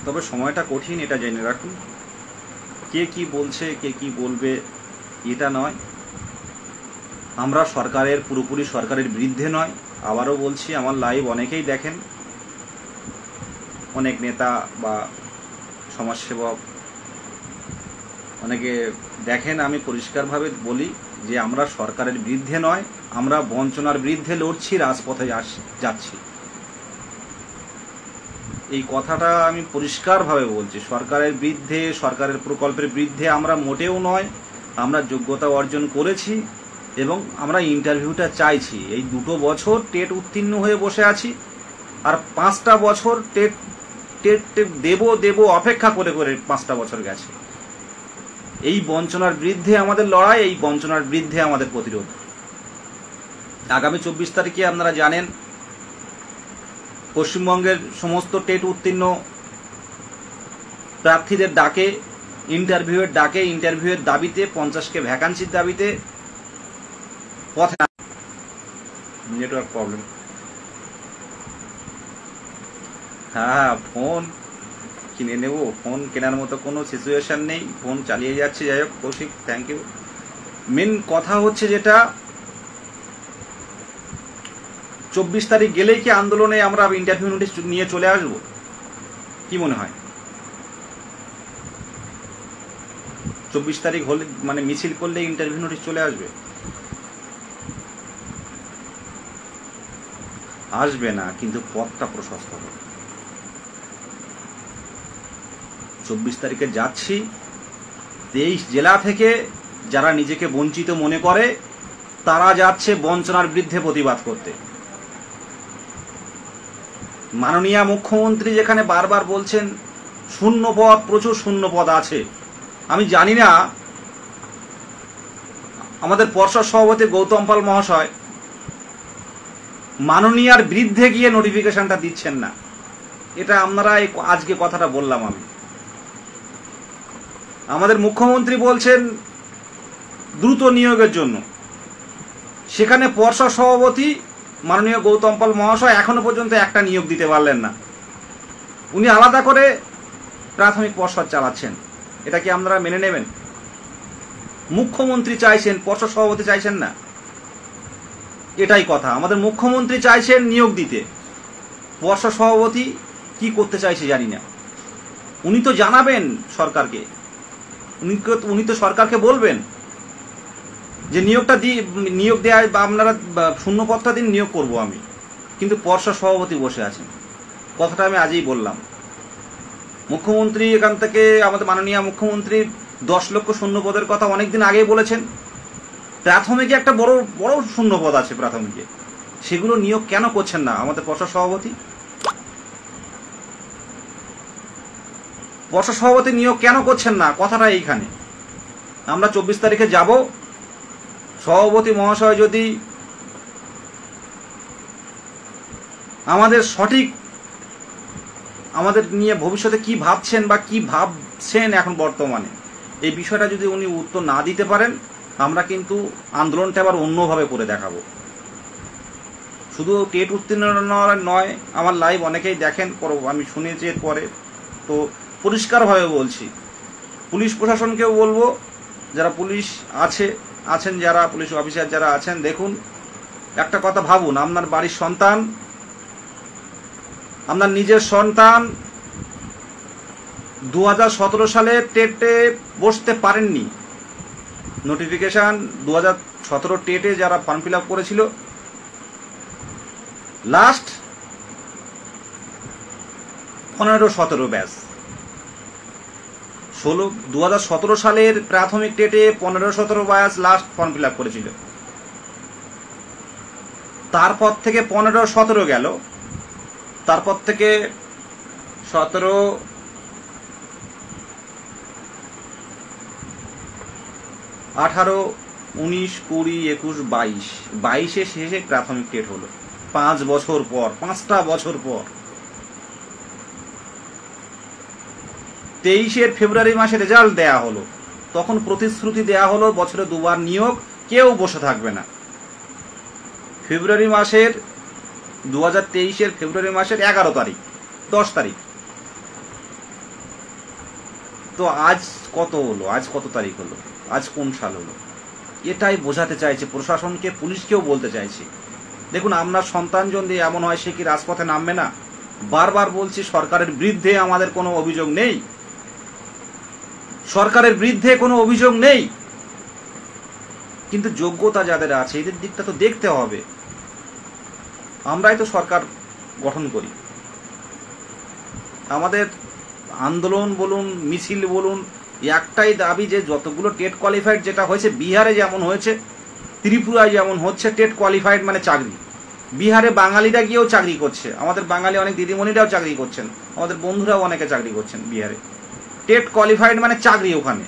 তবে সময়টা কঠিন, এটা জেনে রাখুন। কে কি বলছে, কে কি বলবে এটা নয়। আমরা সরকারের পুরোপুরি সরকারের বিরুদ্ধে নয়। আবারও বলছি, আমার লাইভ অনেকেই দেখেন, অনেক নেতা বা সমাজসেবক অনেকে দেখেন। আমি পরিষ্কারভাবে বলি যে আমরা সরকারের বিরুদ্ধে নয়, আমরা বঞ্চনার বিরুদ্ধে লড়ছি, রাজপথে যাচ্ছি। এই কথাটা আমি পরিষ্কারভাবে বলছি। সরকারের বিরুদ্ধে, সরকারের প্রকল্পের বিরুদ্ধে আমরা মোটেও নয়। আমরা যোগ্যতা অর্জন করেছি এবং আমরা ইন্টারভিউটা চাইছি। এই 2 বছর টেট উত্তীর্ণ হয়ে বসে আছি, আর 5টা বছর টেট দেব অপেক্ষা করে করে 5টা বছর গেছে। এই বঞ্চনার বিরুদ্ধে আমাদের লড়াই, এই বঞ্চনার বিরুদ্ধে আমাদের প্রতিরোধ। আগামী 24 তারিখে আপনারা জানেন, পশ্চিমবঙ্গের সমস্ত টেট উত্তীর্ণ প্রার্থীদের ডাকে, ইন্টারভিউয়ের দাবিতে, 50কে ভ্যাকান্সির দাবিতে পথে। Network problem. হ্যাঁ, ফোন কিনে নেব, ফোন কেনার মতো কোনো সিচুয়েশন নেই, ফোন চালিয়ে যাচ্ছে। যাই হোক কৌশিক, থ্যাংক ইউ। মেন কথা হচ্ছে যেটা, 24 তারিখ গেলেই কি আন্দোলনে আমরা ইন্টারভিউ নোটিশ নিয়ে চলে আসব? কি মনে হয়? 24 তারিখ হলে মানে মিছিল করলে ইন্টারভিউ নোটিশ চলে আসবে? আসবে না, কিন্তু পথটা প্রশস্ত হবে। 24 তারিখে যাচ্ছি। 23 জেলা থেকে যারা নিজেকে বঞ্চিত মনে করে তারা যাচ্ছে বঞ্চনার বিরুদ্ধে প্রতিবাদ করতে। মাননীয় মুখ্যমন্ত্রী যেখানে বারবার বলছেন শূন্য পদ, প্রচুর শূন্য পদ আছে। আমি জানি না আমাদের পর্ষদ সভাপতি গৌতম পাল মহাশয় মাননীয়ার বিরুদ্ধে গিয়ে নোটিফিকেশনটা দিচ্ছেন না। এটা আপনারা আজকে কথাটা বললাম আমি। আমাদের মুখ্যমন্ত্রী বলছেন দ্রুত নিয়োগের জন্য, সেখানে পর্ষদ সভাপতি মাননীয় গৌতম পাল মহাশয় এখনো পর্যন্ত একটা নিয়োগ দিতে পারলেন না। উনি আলাদা করে প্রাথমিক পর্ষদ চালাচ্ছেন। এটা কি আপনারা মেনে নেবেন? মুখ্যমন্ত্রী চাইছেন, পর্ষদ সভাপতি চাইছেন না। এটাই কথা। আমাদের মুখ্যমন্ত্রী চাইছেন নিয়োগ দিতে, পর্ষদ সভাপতি কি করতে চাইছে জানি না। উনি তো জানাবেন সরকারকে, উনি তো সরকারকে বলবেন যে নিয়োগ দেওয়া বা আপনারা শূন্য পদটা দিন, নিয়োগ করব আমি। কিন্তু পর্ষদ সভাপতি বসে আছেন। কথাটা আমি আজই বললাম। মুখ্যমন্ত্রী এখান থেকে, আমাদের মাননীয় মুখ্যমন্ত্রী 10 লক্ষ শূন্য পদের কথা অনেকদিন আগেই বলেছেন। প্রাথমিকে একটা বড় বড় শূন্য পদ আছে প্রাথমিকে, সেগুলো নিয়োগ কেন করছেন না আমাদের পর্ষদ সভাপতি? পর্ষদ সভাপতি নিয়োগ কেন করছেন না? কথাটা এইখানে। আমরা 24 তারিখে যাব। সভাপতি মহাশয় যদি আমাদের সঠিক, আমাদের নিয়ে ভবিষ্যতে কি ভাবছেন বা কি ভাবছেন এখন বর্তমানে, এই বিষয়টা যদি উনি উত্তর না দিতে পারেন, আমরা কিন্তু আন্দোলনটা আবার অন্যভাবে করে দেখাবো। শুধু টেট উত্তীর্ণ নয়, আমার লাইভ অনেকেই দেখেন, আমি শুনেছি এর পরে। তো পরিষ্কারভাবে বলছি, পুলিশ প্রশাসনকেও বলবো, যারা পুলিশ আছেন, যারা পুলিশ অফিসার যারা আছেন, দেখুন একটা কথা ভাবুন। আপনার বাড়ির সন্তান, আপনার নিজের সন্তান 2017 সালে টেটে বসতে পারেননি। নোটিফিকেশন 2017 টেটে যারা ফর্ম ফিল আপ করেছিল, লাস্ট 15-17 ব্যাচ 2017 সালের প্রাথমিক টেটে 15-17 batch last form fill up করেছিল। তারপর থেকে 15-17 গেল, তারপর থেকে 17, 18, 19, 20, 21, 22 শেষে প্রাথমিক টেট হলো। 5 বছর পর, 5টা বছর পর 23 ফেব্রুয়ারি মাসে রেজাল্ট দেয়া হলো। তখন প্রতিশ্রুতি দেয়া হলো বছরে 2বার নিয়োগ, কেউ বসে থাকবে না। 2023 ফেব্রুয়ারি মাসের 11 তারিখ, 10 তারিখ তো আজ কত হলো, আজ কত তারিখ হলো, আজ কোন সাল হলো, এটাই বোঝাতে চাইছে প্রশাসনকে, পুলিশকেও বলতে চাইছি। দেখুন, আপনার সন্তান যদি এমন হয় সে কি রাজপথে নামবে না? বারবার বলছি সরকারের বিরুদ্ধে আমাদের কোনো অভিযোগ নেই, সরকারের বিরুদ্ধে কোনো অভিযোগ নেই, কিন্তু যোগ্যতা যাদের আছে এদের দিকটা তো দেখতে হবে। আমরাই তো সরকার গঠন করি। আমাদের আন্দোলন বলুন, মিছিল বলুন, একটাই দাবি যে যতগুলো টেট কোয়ালিফাইড যেটা হয়েছে, বিহারে যেমন হয়েছে, ত্রিপুরায় যেমন হচ্ছে, টেট কোয়ালিফাইড মানে চাকরি। বিহারে বাঙালিরা গিয়েও চাকরি করছে, আমাদের বাঙালি অনেক দিদিমণিরাও চাকরি করছেন, আমাদের বন্ধুরাও অনেকে চাকরি করছেন বিহারে। টেট কোয়ালিফাইড মানে চাকরি ওখানে।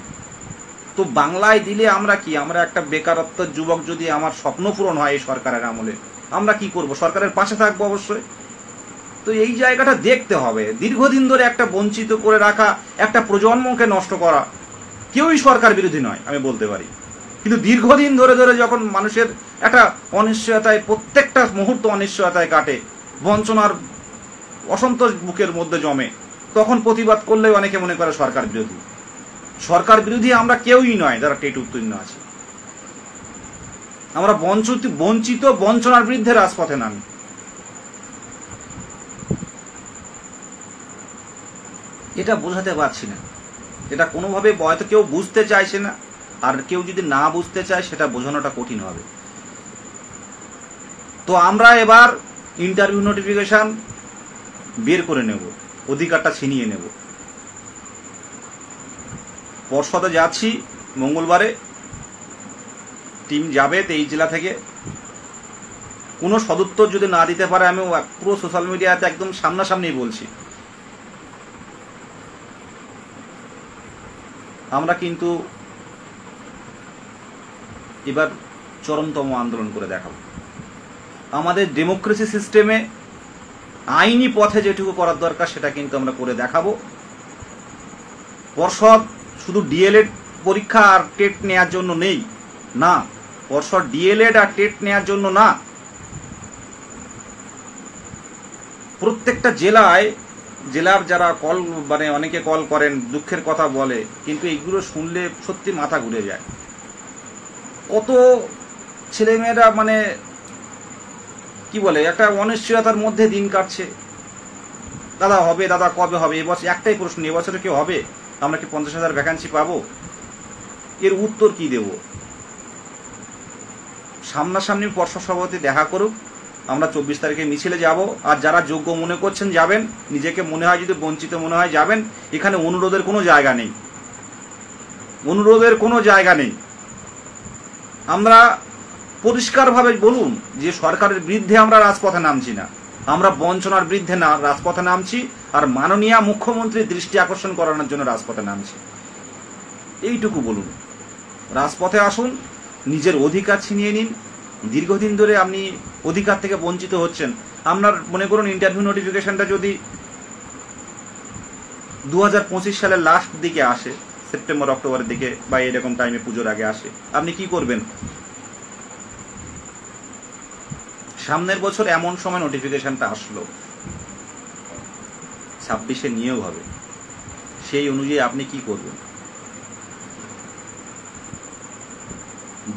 তো বাংলায় দিলে আমরা কি, আমরা একটা বেকারত্ব যুবক যদি আমার স্বপ্ন পূরণ হয় এই সরকারের আমলে, আমরা কি করব? সরকারের পাশে থাকবো অবশ্যই। তো এই জায়গাটা দেখতে হবে। দীর্ঘদিন ধরে একটা বঞ্চিত করে রাখা একটা প্রজন্মকে নষ্ট করা, কেউই সরকার বিরোধী নয় আমি বলতে পারি, কিন্তু দীর্ঘদিন ধরে ধরে যখন মানুষের একটা অনিশ্চয়তায়, প্রত্যেকটা মুহূর্ত অনিশ্চয়তায় কাটে, বঞ্চনার অসন্তোষ বুকের মধ্যে জমে, তখন প্রতিবাদ করলে অনেকে মনে করে সরকার বিরোধী। সরকার বিরোধী আমরা কেউই নয় যারা টেট উত্তীর্ণ আছে। আমরা বঞ্চিত বঞ্চনার বিরুদ্ধে রাজপথে নামি। এটা বোঝাতে পারছি না, এটা কোনোভাবে হয়তো কেউ বুঝতে চাইছে না, আর কেউ যদি না বুঝতে চায় সেটা বোঝানোটা কঠিন হবে। তো আমরা এবার ইন্টারভিউ নোটিফিকেশন বের করে নেব, অধিকারটা ছিনিয়ে নেব। পর্ষদে যাচ্ছি মঙ্গলবারে, টিম যাবে 23 জেলা থেকে। কোনো সদুত্তর যদি না দিতে পারে, আমি পুরো সোশ্যাল মিডিয়াতে একদম সামনাসামনি বলছি, আমরা কিন্তু এবার চরমতম আন্দোলন করে দেখাবো। আমাদের ডেমোক্রেসি সিস্টেমে আইনি পথে যেটুকু করার দরকার সেটা কিন্তু আমরা করে দেখাবো। পর্ষদ শুধু ডিএলএড পরীক্ষা আর টেট নেওয়ার জন্য নেই না, পর্ষদ ডিএলএড আর টেট নেওয়ার জন্য না, প্রত্যেকটা জেলার যারা কল, মানে অনেকে কল করেন, দুঃখের কথা বলে, কিন্তু এইগুলো শুনলে সত্যি মাথা ঘুরে যায়। কত ছেলেমেয়েরা মানে কি বলে, একটা অনিশ্চয়তার মধ্যে দিন কাটছে। দাদা হবে, দাদা কবে হবে? এবছর একটাই প্রশ্ন, এবছরে কি হবে? আমরা কি 50,000 ভ্যাকান্সি পাবো? এর উত্তর কি দেব? সামনাসামনি পর্ষদ সভাপতি দেখা করুক, আমরা 24 তারিখে মিছিলে যাব। আর যারা যোগ্য মনে করছেন যাবেন, নিজেকে মনে হয় যদি বঞ্চিত মনে হয় যাবেন। এখানে অনুরোধের কোনো জায়গা নেই, অনুরোধের কোনো জায়গা নেই। আমরা পরিষ্কারভাবে বলুন যে সরকারের বিরুদ্ধে আমরা রাজপথে নামছি না, আমরা বঞ্চনার বিরুদ্ধে না রাজপথে নামছি, আর মাননীয় মুখ্যমন্ত্রীর দৃষ্টি আকর্ষণ করানোর জন্য রাজপথে নামছি। এইটুকু বলুন, রাজপথে আসুন, নিজের অধিকার ছিনিয়ে নিন। দীর্ঘদিন ধরে আপনি অধিকার থেকে বঞ্চিত হচ্ছেন। আপনার মনে করুন ইন্টারভিউ নোটিফিকেশনটা যদি 2025 সালের লাস্ট দিকে আসে, সেপ্টেম্বর অক্টোবরের দিকে বা এরকম টাইমে পুজোর আগে আসে, আপনি কি করবেন? সামনের বছর এমন সময় নোটিফিকেশনটা আসলো, 26-এ নিয়োগ হবে, সেই অনুযায়ী আপনি কি করবেন?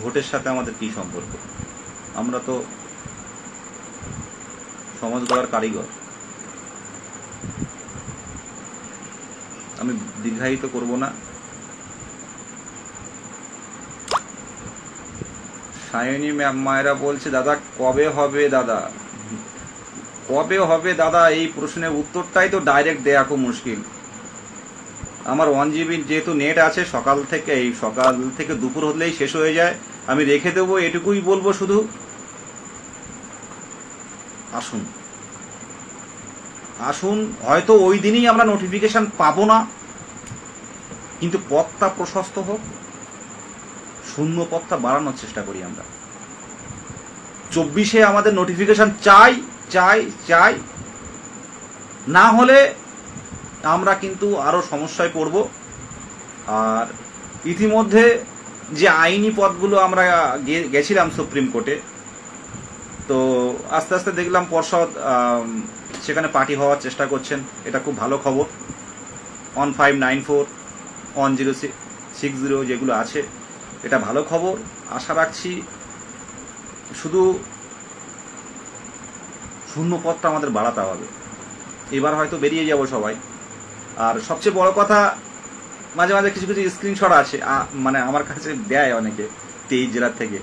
ভোটের সাথে আমাদের কি সম্পর্ক? আমরা তো সমাজ গড়ার কারিগর। আমি দীর্ঘায়িত করব না। সায়নী মায়েরা বলছে, দাদা কবে হবে? দাদা কবে হবে? দাদা এই প্রশ্নের উত্তরটাই তো ডাইরেক্ট দেয়া খুব মুশকিল। আমার 1 GB যেহেতু নেট আছে, সকাল থেকে দুপুর হলেই শেষ হয়ে যায়, আমি রেখে দেবো। এটুকুই বলবো শুধু, আসুন আসুন। হয়তো ওই দিনই আমরা নোটিফিকেশন পাবো না, কিন্তু পথটা প্রশস্ত হোক, শূন্য পথটা বাড়ানোর চেষ্টা করি আমরা। 24-এ আমাদের নোটিফিকেশন চাই চাই চাই, না হলে আমরা কিন্তু আরো সমস্যায় পড়ব। আর ইতিমধ্যে যে আইনি পথগুলো আমরা গেছিলাম সুপ্রিম কোর্টে, তো আস্তে আস্তে দেখলাম পর্ষদ সেখানে পার্টি হওয়ার চেষ্টা করছেন। এটা খুব ভালো খবর। 1594 1060 যেগুলো আছে, এটা ভালো খবর। আশা রাখছি শুধু শূন্য পদটা আমাদের বাড়াতে হবে। এবার হয়তো বেরিয়ে যাব সবাই। আর সবচেয়ে বড় কথা, মাঝে মাঝে কিছু কিছু স্ক্রিনশট আছে, মানে আমার কাছে দেয় অনেকে 23 জেলার থেকে,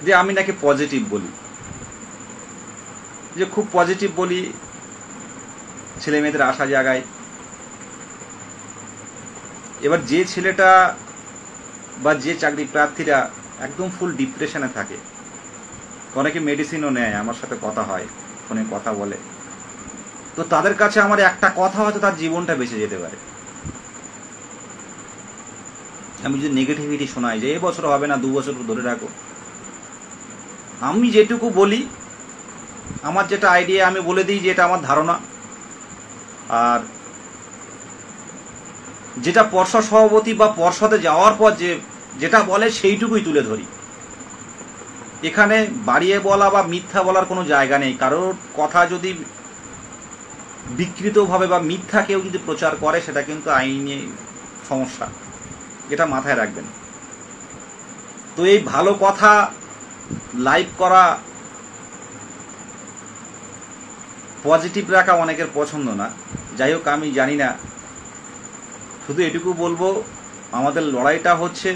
যে আমি নাকি পজিটিভ বলি, যে খুব পজিটিভ বলি, ছেলে মেয়েদের আশা জাগায়। এবার যে ছেলেটা বা যে চাকরি প্রার্থীরা একদম ফুল ডিপ্রেশনে থাকে, অনেকে মেডিসিনও নেয়, আমার সাথে কথা হয়, ফোনে কথা বলে, তো তাদের কাছে আমার একটা কথা হয়তো তার জীবনটা বেঁচে যেতে পারে। আমি যদি নেগেটিভিটি শোনাই যে এবছর হবে না, 2 বছর ধরে রাখো, আমি যেটুকু বলি, আমার যেটা আইডিয়া আমি বলে দিই যে এটা আমার ধারণা, আর যেটা পর্ষদ সভাপতি বা পর্ষদে যাওয়ার পর যেটা বলে সেইটুকুই তুলে ধরি। এখানে বাড়িয়ে বলা বা মিথ্যা বলার কোনো জায়গা নেই। কারোর কথা যদি বিকৃতভাবে বা মিথ্যা কেউ যদি প্রচার করে, সেটা কিন্তু আইনি সমস্যা, এটা মাথায় রাখবেন। তো এই ভালো কথা লাইভ করা, পজিটিভ রাখা অনেকের পছন্দ না। যাই হোক, আমি জানি না, শুধু এটুকু বলবো, আমাদের লড়াইটা হচ্ছে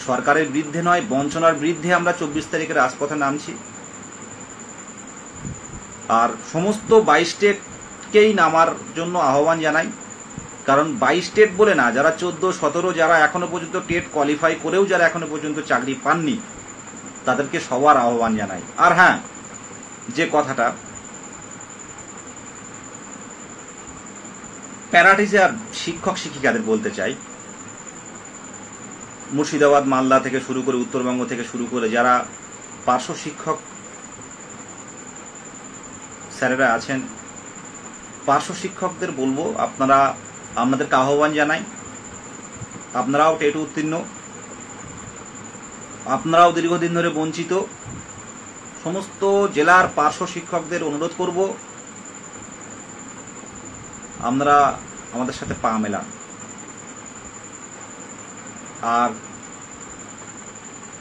সরকারের বিরুদ্ধে নয়, বঞ্চনার বিরুদ্ধে। আমরা 24 তারিখে রাজপথে নামছি, আর সমস্ত 22 স্টেটকেই নামার জন্য আহ্বান জানাই। কারণ 22 স্টেট বলে না, যারা 14, 17 যারা এখনো পর্যন্ত টেট কোয়ালিফাই করেও যারা এখনো পর্যন্ত চাকরি পাননি, তাদেরকে সবার আহ্বান জানাই। আর হ্যাঁ, যে কথাটা, প্যারাটিচার শিক্ষক শিক্ষিকাদের বলতে চাই, মুর্শিদাবাদ, মালদা থেকে শুরু করে, উত্তরবঙ্গ থেকে শুরু করে যারা পার্শ্ব শিক্ষক স্যারেরা আছেন, পার্শ্ব শিক্ষকদের বলবো, আপনাদেরকে আহ্বান জানাই, আপনারাও টেট উত্তীর্ণ, আপনারাও দীর্ঘদিন ধরে বঞ্চিত। সমস্ত জেলার পার্শ্ব শিক্ষকদের অনুরোধ করব, আপনারা আমাদের সাথে পা মেলান। আর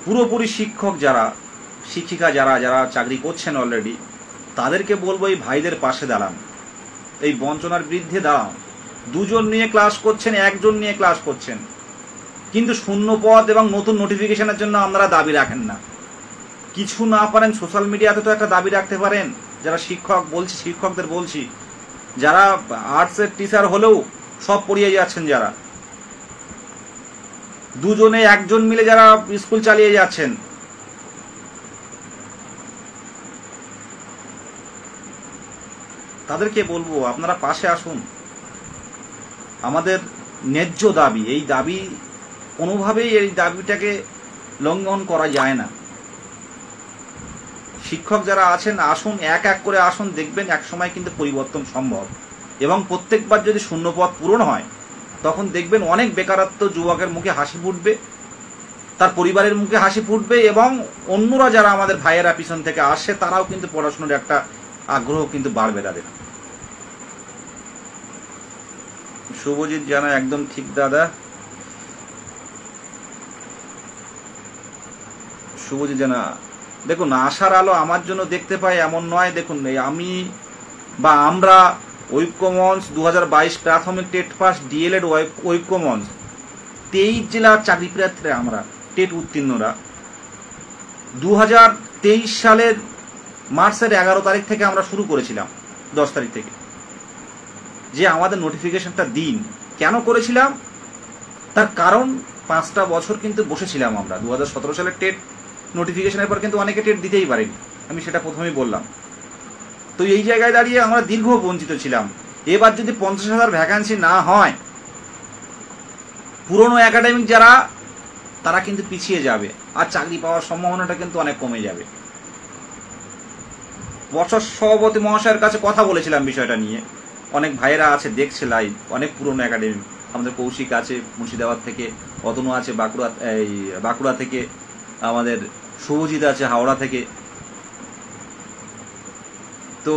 পুরোপুরি শিক্ষক যারা, শিক্ষিকা যারা যারা চাকরি করছেন অলরেডি, তাদেরকে বলবো এই ভাইদের পাশে দাঁড়ান, এই বঞ্চনার বিরুদ্ধে দাঁড়ান। 2 জন নিয়ে ক্লাস করছেন, 1 জন নিয়ে ক্লাস করছেন, কিন্তু শূন্য পদ এবং নতুন নোটিফিকেশনের জন্য আপনারা দাবি রাখেন না। কিছু না পারেন, সোশ্যাল মিডিয়াতে তো একটা দাবি রাখতে পারেন। যারা শিক্ষক, বলছি শিক্ষকদের বলছি, যারা আর্টসের টিচার হলেও সব পড়িয়ে যাচ্ছেন, যারা 2 জনে 1 জন মিলে যারা স্কুল চালিয়ে যাচ্ছেন, তাদেরকে বলবো আপনারা পাশে আসুন। আমাদের ন্যায্য দাবি, এই দাবি কোনোভাবেই এই দাবিটাকে লঙ্ঘন করা যায় না। শিক্ষক যারা আছেন, আসুন, এক এক করে আসুন, দেখবেন এক সময় কিন্তু পরিবর্তন সম্ভব। এবং প্রত্যেকবার যদি শূন্যপদ পূরণ হয়, তখন দেখবেন অনেক বেকারত্ব যুবকের মুখে হাসি ফুটবে, তার পরিবারের মুখে হাসি ফুটবে, এবং অন্যরা যারা আমাদের ভাইয়েরা পিছন থেকে আসে, তারাও কিন্তু পড়াশোনার একটা আগ্রহ কিন্তু বাড়বে তাদের। শুভজিৎ জানা একদম ঠিক দাদা, শুভজিৎ জানা। দেখুন, আশার আলো আমার জন্য দেখতে পাই এমন নয়। দেখুন, আমি বা আমরা ঐক্যমঞ্চ 2022 প্রাথমিক টেট পাস ডিএলএড ঐক্যমঞ্চ 23 জেলার চাকরি প্রার্থীরা, আমরা টেট উত্তীর্ণরা 2023 সালের মার্চের 11 তারিখ থেকে আমরা শুরু করেছিলাম, 10 তারিখ থেকে, যে আমাদের নোটিফিকেশনটা দিন। কেন করেছিলাম তার কারণ, 5টা বছর কিন্তু বসেছিলাম আমরা। 2017 সালের টেট নোটিফিকেশনের পর কিন্তু অনেকে টেট দিতেই পারেনি, আমি সেটা প্রথমেই বললাম। তো এই জায়গায় দাঁড়িয়ে আমরা দীর্ঘ বঞ্চিত ছিলাম। এবার যদি 50,000 ভ্যাকান্সি না হয়, পুরনো একাডেমিক যারা, তারা কিন্তু পিছিয়ে যাবে, আর চাকরি পাওয়ার সম্ভাবনাটা কিন্তু অনেক কমে যাবে। পর্ষদ সভাপতি মহাশয়ের কাছে কথা বলেছিলাম বিষয়টা নিয়ে, অনেক ভাইয়েরা আছে দেখছে লাইভ, অনেক পুরনো একাডেমি, আমাদের কৌশিক আছে মুর্শিদাবাদ থেকে, অতনু আছে বাঁকুড়া থেকে, আমাদের শুভজিৎ আছে হাওড়া থেকে। তো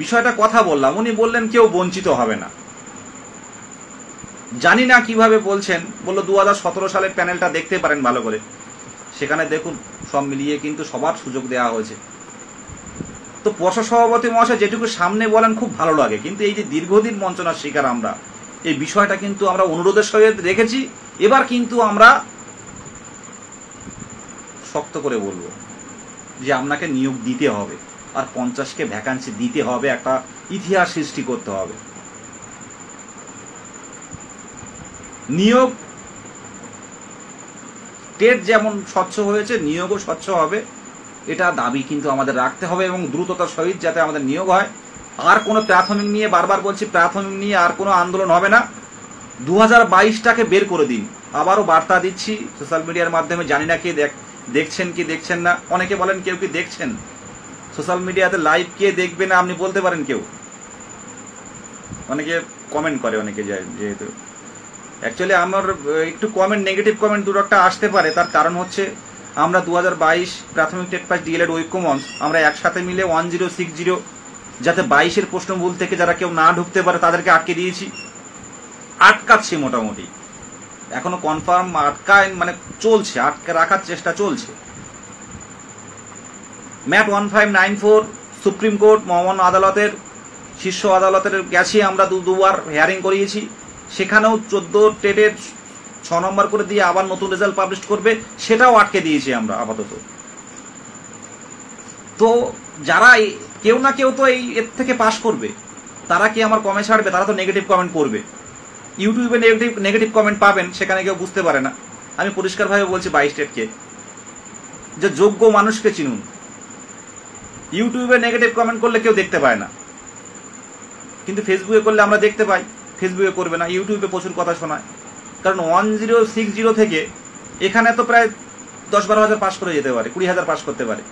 বিষয়টা কথা বললাম, উনি বললেন কেউ বঞ্চিত হবে না। জানি না কিভাবে বলছেন, বললো 2017 সালের প্যানেলটা দেখতে পারেন ভালো করে, সেখানে দেখুন সব মিলিয়ে কিন্তু সবার সুযোগ দেওয়া হয়েছে। তো পর্ষদ সভাপতি মহাশয় যেটুকু সামনে বলেন খুব ভালো লাগে, কিন্তু এই যে দীর্ঘদিন বঞ্চনার শিকার আমরা, এই বিষয়টা কিন্তু আমরা অনুরোধের সহিত রেখেছি। এবার কিন্তু আমরা শক্ত করে বলবো যে আপনাকে নিয়োগ দিতে হবে, আর 50কে ভ্যাকান্সি দিতে হবে, একটা ইতিহাস সৃষ্টি করতে হবে। নিয়োগ টেট যেমন স্বচ্ছ হয়েছে, নিয়োগও স্বচ্ছ হবে, এটা দাবি কিন্তু আমাদের রাখতে হবে, এবং দ্রুততার সহিত যাতে আমাদের নিয়োগ হয়। আর কোনো প্রাথমিক নিয়ে, বারবার বলছি, প্রাথমিক নিয়ে আর কোনো আন্দোলন হবে না। 2022টাকে বের করে দিন। আবারও বার্তা দিচ্ছি সোশ্যাল মিডিয়ার মাধ্যমে, জানি না কে দেখছেন কি দেখছেন না। অনেকে বলেন কেউ কি দেখছেন সোশ্যাল মিডিয়াতে লাইভ, কে দেখবে না আপনি বলতে পারেন কেউ? অনেকে কমেন্ট করে, অনেকে যায়, যেহেতু অ্যাকচুয়ালি আমার একটু কমেন্ট, নেগেটিভ কমেন্ট দু একটা আসতে পারে। তার কারণ হচ্ছে আমরা 2022 প্রাথমিক টেট পাস ডিএলএড ঐক্যমঞ্চ আমরা একসাথে মিলে 1060, যাতে 22-এর প্রশ্নমূল থেকে যারা কেউ না ঢুকতে পারে তাদেরকে আটকে দিয়েছি, আটকাচ্ছি মোটামুটি। এখনো কনফার্ম আটকায় মানে চলছে, আটকে রাখার চেষ্টা চলছে। ম্যাট 1594 সুপ্রিম কোর্ট মহামান্য আদালতের, শীর্ষ আদালতের গেছি আমরা, দুবার হিয়ারিং করিয়েছি। সেখানেও 14 টেটের 6 নম্বর করে দিয়ে আবার নতুন রেজাল্ট পাবলিশ করবে, সেটাও আটকে দিয়েছি আমরা আপাতত। তো যারা কেউ না কেউ তো এর থেকে পাশ করবে, তারা কি আমার কমে ছাড়বে? তারা তো নেগেটিভ কমেন্ট করবে। ইউটিউবে নেগেটিভ কমেন্ট পাবেন, সেখানে কেউ বুঝতে পারে না। আমি পরিষ্কারভাবে বলছি 22 টেটকে যে যোগ্য মানুষকে চিনুন। ইউটিউবে নেগেটিভ কমেন্ট করলে কেউ দেখতে পায় না, কিন্তু ফেসবুকে করলে আমরা দেখতে পাই। ফেসবুকে করবে না, ইউটিউবে প্রচুর কথা শোনায়। কারণ 1060 থেকে এখানে তো প্রায় 10-12 হাজার পাস করে যেতে পারে, 20,000 পাস করতে পারে।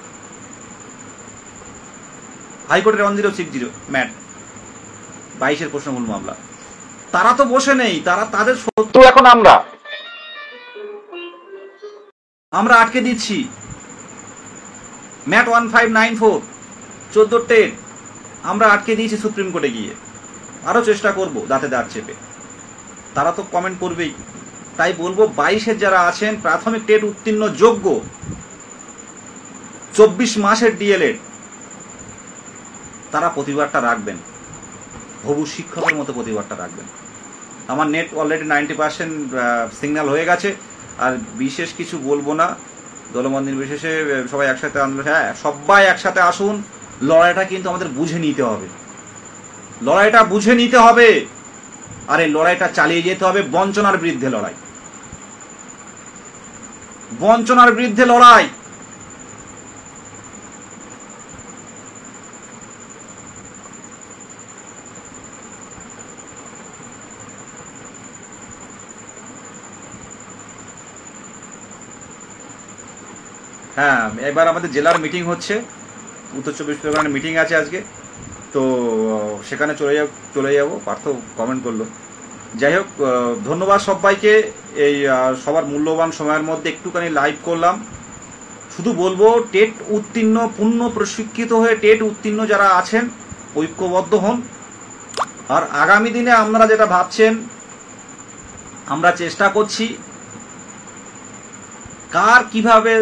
হাইকোর্টের 1060 ম্যাট 22-এর প্রশ্নমূল মামলা, তারা তো বসে নেই, তাদের শত্রু এখন আমরা আটকে দিচ্ছি। ম্যাট 1594 14 টেট আমরা আটকে দিয়েছি সুপ্রিম কোর্টে গিয়ে। আরো চেষ্টা করব দাঁতে দাঁত চেপে। তারা তো কমেন্ট করবেই। তাই বলবো 22-এর যারা আছেন, প্রাথমিক টেট উত্তীর্ণ যোগ্য, 24 মাসের ডিএলএড, তারা প্রতিবাদটা রাখবেন, হবু শিক্ষকের মতো প্রতিবাদটা রাখবেন। আমার নেট অলরেডি 90% সিগন্যাল হয়ে গেছে, আর বিশেষ কিছু বলবো না। দলমত নির্বিশেষে সবাই একসাথে আন্দোলন, হ্যাঁ সবাই একসাথে আসুন। লড়াইটা কিন্তু আমাদের বুঝে নিতে হবে, লড়াইটা বুঝে নিতে হবে। আর এই লড়াইটা চালিয়ে যেতে হবে। বঞ্চনার বিরুদ্ধে লড়াই, বঞ্চনার বিরুদ্ধে লড়াই। হ্যাঁ, এবার আমাদের জেলার মিটিং হচ্ছে, উত্তর 24 পরগনার মিটিং আছে আজকে, তো সেখানে চলে যাব। পার্থ কমেন্ট করলো। যাই হোক, ধন্যবাদ সবাইকে। এই সবার মূল্যবান সময়ের মধ্যে একটুখানি লাইভ করলাম। শুধু বলবো, টেট উত্তীর্ণ, পূর্ণ প্রশিক্ষিত হয়ে টেট উত্তীর্ণ যারা আছেন, ঐক্যবদ্ধ হন। আর আগামী দিনে আপনারা যেটা ভাবছেন, আমরা চেষ্টা করছি কার কিভাবে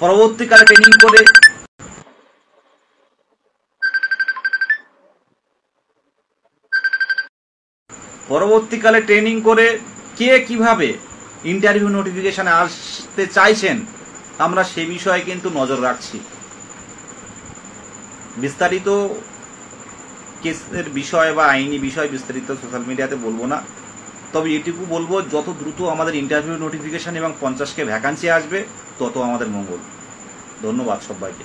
পরবর্তীকালে ট্রেনিং করে কে কিভাবে ইন্টারভিউ নোটিফিকেশনে আসতে চাইছেন, আমরা সে বিষয়ে কিন্তু নজর রাখছি। বিস্তারিত কেসের বিষয় বা আইনি বিষয় বিস্তারিত সোশ্যাল মিডিয়াতে বলবো না। তবে এটুকু বলবো, যত দ্রুত আমাদের ইন্টারভিউ নোটিফিকেশন এবং 50কে ভ্যাকান্সি আসবে, তত আমাদের মঙ্গল। ধন্যবাদ সবাইকে।